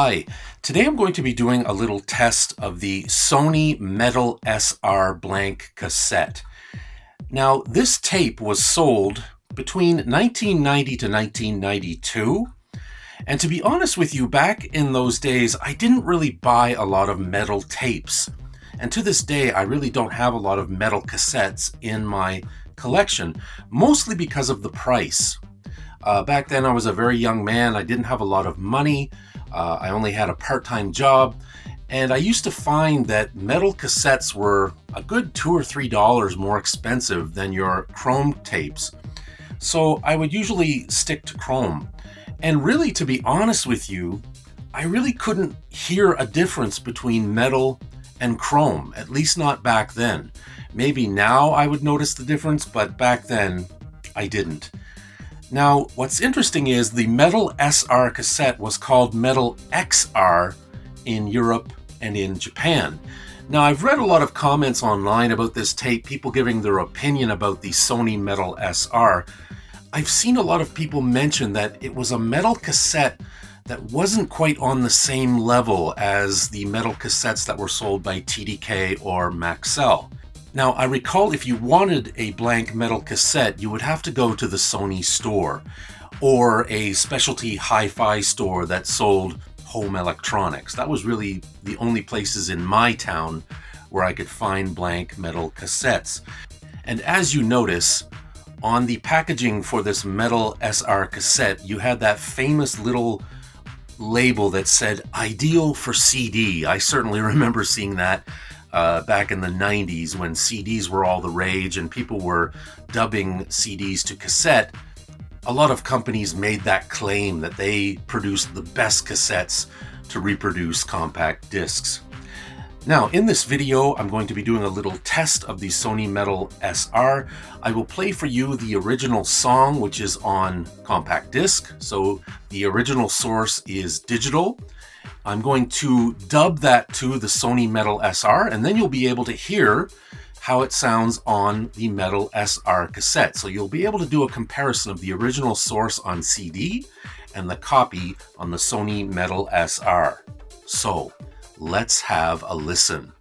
Hi, today I'm going to be doing a little test of the Sony Metal SR blank cassette. Now, this tape was sold between 1990 to 1992, and to be honest with you, back in those days, I didn't really buy a lot of metal tapes. And to this day, I really don't have a lot of metal cassettes in my collection, mostly because of the price. Back then, I was a very young man. I didn't have a lot of money. I only had a part-time job, and I used to find that metal cassettes were a good $2 or $3 more expensive than your chrome tapes. So I would usually stick to chrome. And really, to be honest with you, I really couldn't hear a difference between metal and chrome, at least not back then. Maybe now I would notice the difference, but back then I didn't. Now, what's interesting is the Metal SR cassette was called Metal XR in Europe and in Japan. Now, I've read a lot of comments online about this tape, people giving their opinion about the Sony Metal SR. I've seen a lot of people mention that it was a metal cassette that wasn't quite on the same level as the metal cassettes that were sold by TDK or Maxell. Now, I recall if you wanted a blank metal cassette, you would have to go to the Sony store or a specialty hi-fi store that sold home electronics. That was really the only places in my town where I could find blank metal cassettes. And as you notice, on the packaging for this Metal SR cassette, you had that famous little label that said ideal for CD. I certainly remember seeing that back in the 90s when CDs were all the rage and people were dubbing CDs to cassette. A lot of companies made that claim that they produced the best cassettes to reproduce compact discs. Now, in this video, I'm going to be doing a little test of the Sony Metal SR. I will play for you the original song, which is on compact disc. So the original source is digital. I'm going to dub that to the Sony Metal SR, and then you'll be able to hear how it sounds on the Metal SR cassette. So you'll be able to do a comparison of the original source on CD and the copy on the Sony Metal SR. So let's have a listen.